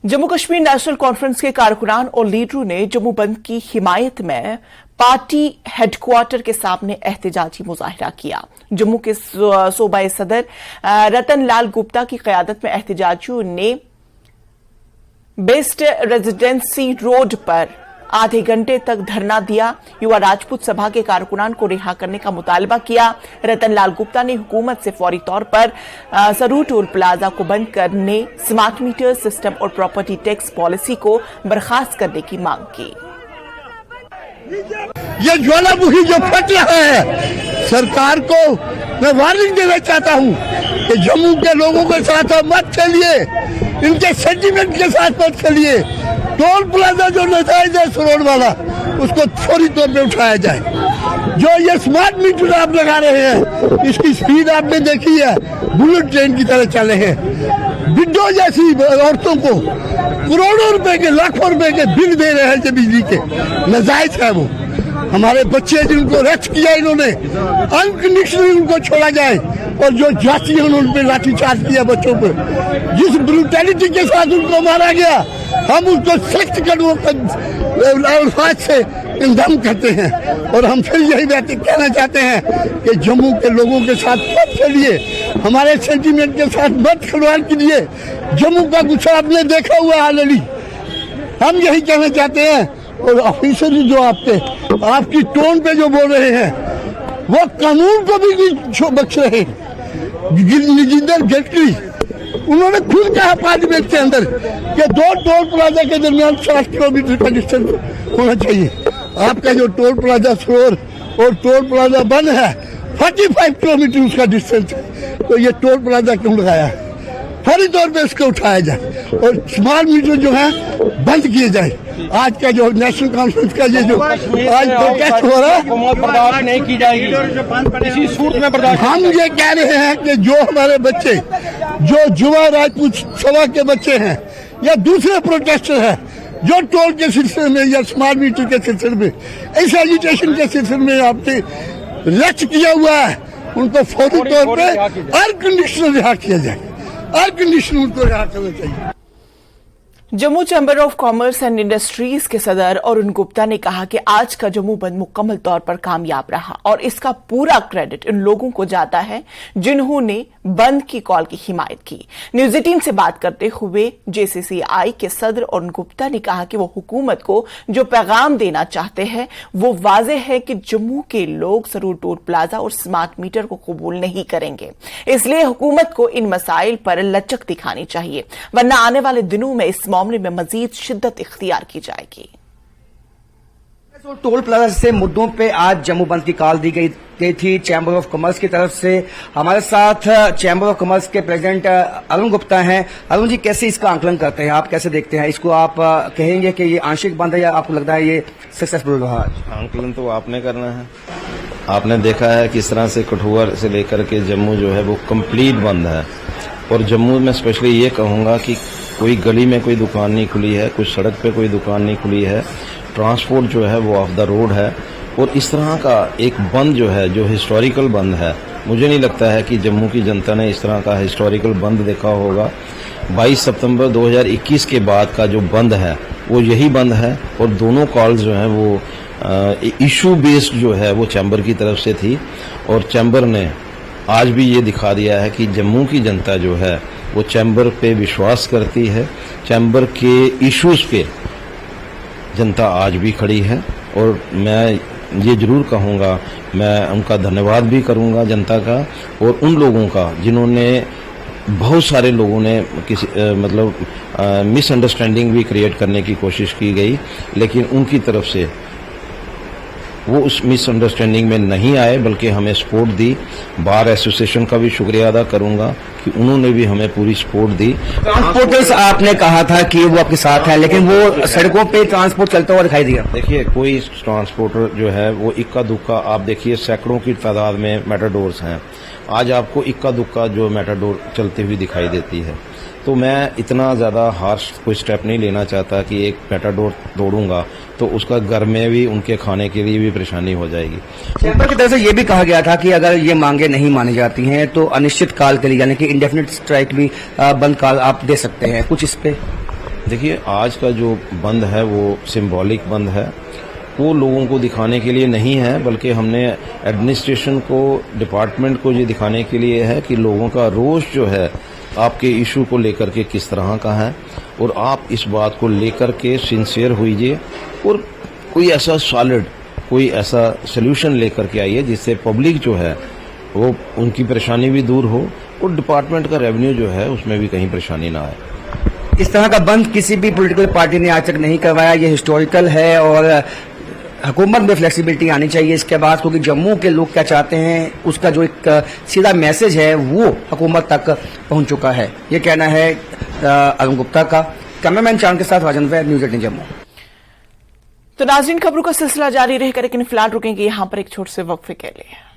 Jammu Kashmir national conference के कारकुनान और लीडरों ने जम्मू बंद की हिमायत में पार्टी हेडक्वार्टर के सामने एहतजाजी मुजाहिरा किया। जम्मू के सूबाई सदर रतन लाल गुप्ता की क़यादत में एहतजाजियों ने बेस्ट रेजिडेंसी रोड पर आधे घंटे तक धरना दिया। युवा राजपूत सभा के कारकुनान को रिहा करने का मुतालबा किया। रतन लाल गुप्ता ने हुकूमत से फौरी तौर पर सरू टोल प्लाजा को बंद करने, स्मार्ट मीटर सिस्टम और प्रॉपर्टी टैक्स पॉलिसी को बर्खास्त करने की मांग की। ये ज्वालामुखी जो फट रहा है, सरकार को मैं वार्निंग देना चाहता हूँ कि जम्मू के लोगों के साथ मत चलिए, इनके सेंटीमेंट के साथ मत चलिए। टोल प्लाजा जो नजायज है रोड वाला, उसको फौरी तौर पे उठाया जाए। जो ये स्मार्ट मीटर आप लगा रहे हैं, इसकी स्पीड आपने देखी है, बुलेट ट्रेन की तरह चले हैं। विडो जैसी औरतों को करोड़ों रुपए के, लाखों रुपए के बिल दे रहे हैं बिजली के, नजायज है वो। हमारे बच्चे जिनको रेस्ट किया इन्होंने, अनकंडीशनली उनको छोड़ा जाए। और जो जाति है उन पर लाठीचार्ज किया बच्चों पर, जिस ब्रूटैलिटी के साथ उनको मारा गया, हम उसको सख्त कदमों अल्फाज से कंडेम करते हैं। और हम फिर यही बात कहना चाहते हैं कि जम्मू के लोगों के साथ मत चलिए, हमारे सेंटीमेंट के साथ मत खिलवाड़ कीजिए। जम्मू का गुस्सा आपने देखा हुआ ऑलरेडी। हम यही कहना चाहते हैं। और ऑफिसर जो आपकी टोन पे जो बोल रहे हैं, वो कानून को भी बख्श रहे हैं। निजिंदर गडकरी उन्होंने खुद कहा पार्लियामेंट के अंदर कि 2 टोल प्लाजा के दरमियान 60 किलोमीटर का डिस्टेंस होना चाहिए। आपका जो टोल प्लाजा शोर और टोल प्लाजा बंद है, 45 किलोमीटर उसका डिस्टेंस है। तो ये टोल प्लाजा क्यों लगाया है? फौरी तौर पे इसको उठाया जाए और स्मार्ट मीटर जो है बंद किए जाए। आज का जो नेशनल कॉन्फ्रेंस का ये जो आज प्रोटेस्ट हो रहा है, बर्दाश्त नहीं की जाएगी। इसी सूरत में बर्दाश्त हम ये कह रहे हैं कि जो हमारे बच्चे, जो युवा राजपूत सभा के बच्चे हैं या दूसरे प्रोटेस्टर हैं, जो टोल के सिलसिले में या स्मार्ट मीटर के सिलसिले में, इस एजुटेशन के सिलसिले में आपने रेस्ट किया हुआ है, उनको फौरी तौर पे अनकंडीशनल रिहा किया जाए। अनकंडीशनल उनको रिहा करना चाहिए। Jammu chamber of commerce and industries के सदर अरुण गुप्ता ने कहा कि आज का जम्मू बंद मुकम्मल तौर पर कामयाब रहा और इसका पूरा क्रेडिट इन लोगों को जाता है जिन्होंने बंद की कॉल की हिमायत की। न्यूज 18 से बात करते हुए जेसीसीआई के सदर अरुण गुप्ता ने कहा कि वो हुकूमत को जो पैगाम देना चाहते हैं वो वाज़ेह है कि जम्मू के लोग सरू टोल प्लाजा और स्मार्ट मीटर को कबूल नहीं करेंगे। इसलिए हुकूमत को इन मसाइल पर लचक दिखानी चाहिए, वरना आने वाले दिनों में इस मामले में मजीद शिद्दत इख्तियार की जाएगी। टोल प्लाजा से मुद्दों पे आज जम्मू बंद की कॉल दी गई थी चैम्बर ऑफ कॉमर्स की तरफ से। हमारे साथ चैम्बर ऑफ कॉमर्स के प्रेसिडेंट अरुण गुप्ता हैं। अरुण जी, कैसे इसका आकलन करते हैं, आप कैसे देखते हैं इसको? आप कहेंगे कि ये आंशिक बंद है या आपको लगता है ये सक्सेसफुल रहा? आकलन तो आपने करना है। आपने देखा है किस तरह से कठुआ से लेकर के जम्मू जो है वो कंप्लीट बंद है। और जम्मू में स्पेशली ये कहूँगा कि कोई गली में कोई दुकान नहीं खुली है, कुछ सड़क पे कोई दुकान नहीं खुली है, ट्रांसपोर्ट जो है वो ऑफ द रोड है। और इस तरह का एक बंद जो है, जो हिस्टोरिकल बंद है, मुझे नहीं लगता है कि जम्मू की जनता ने इस तरह का हिस्टोरिकल बंद देखा होगा। 22 सितंबर 2021 के बाद का जो बंद है वो यही बंद है। और दोनों कॉल्स जो हैं वो इशू बेस्ड जो है वो चैम्बर की तरफ से थी। और चैम्बर ने आज भी ये दिखा दिया है कि जम्मू की जनता जो है वो चैम्बर पे विश्वास करती है, चैम्बर के इश्यूज पे जनता आज भी खड़ी है। और मैं ये जरूर कहूँगा, मैं उनका धन्यवाद भी करूँगा जनता का और उन लोगों का जिन्होंने, बहुत सारे लोगों ने मिसअंडरस्टैंडिंग भी क्रिएट करने की कोशिश की गई, लेकिन उनकी तरफ से वो उस मिसअंडरस्टैंडिंग में नहीं आए बल्कि हमें सपोर्ट दी। बार एसोसिएशन का भी शुक्रिया अदा करूंगा कि उन्होंने भी हमें पूरी सपोर्ट दी। ट्रांसपोर्टर्स आपने कहा था कि वो आपके साथ है, लेकिन वो सड़कों पे ट्रांसपोर्ट चलता हुआ दिखाई दिया। देखिए, कोई ट्रांसपोर्टर जो है वो इक्का दुक्का, आप देखिए सैकड़ों की तादाद में मेटाडोर्स हैं, आज आपको इक्का दुक्का जो मेटाडोर चलती हुई दिखाई देती है। तो मैं इतना ज़्यादा हार्श कोई स्टेप नहीं लेना चाहता कि एक मेटाडोर दौड़ूंगा तो उसका घर में भी उनके खाने के लिए भी परेशानी हो जाएगी। चैम्बर की तरफ से ये भी कहा गया था कि अगर ये मांगे नहीं मानी जाती हैं तो अनिश्चित काल के लिए, यानी कि इंडेफिनिट स्ट्राइक भी बंद काल आप दे सकते हैं, कुछ इस पे? देखिए, आज का जो बंद है वो सिंबॉलिक बंद है, वो लोगों को दिखाने के लिए नहीं है, बल्कि हमने एडमिनिस्ट्रेशन को, डिपार्टमेंट को ये दिखाने के लिए है कि लोगों का रोष जो है आपके इशू को लेकर के किस तरह का है, और आप इस बात को लेकर के सिंसियर होइए और कोई ऐसा सॉलिड, कोई ऐसा सोल्यूशन लेकर के आइए जिससे पब्लिक जो है वो उनकी परेशानी भी दूर हो और डिपार्टमेंट का रेवेन्यू जो है उसमें भी कहीं परेशानी ना आए। इस तरह का बंद किसी भी पॉलिटिकल पार्टी ने आज तक नहीं करवाया, ये हिस्टोरिकल है और हुकूमत में फ्लेक्सिबिलिटी आनी चाहिए इसके बाद, क्योंकि जम्मू के लोग क्या चाहते हैं उसका जो एक सीधा मैसेज है वो हुकूमत तक पहुंच चुका है। ये कहना है अरुण गुप्ता का। कैमरामैन चांद के साथ राजन वैद, न्यूज़ 18 जम्मू। तो नाज़रीन, खबरों का सिलसिला जारी रहेगा, लेकिन फिलहाल रुकेंगे यहां पर एक छोटे से वक्फे के लिए।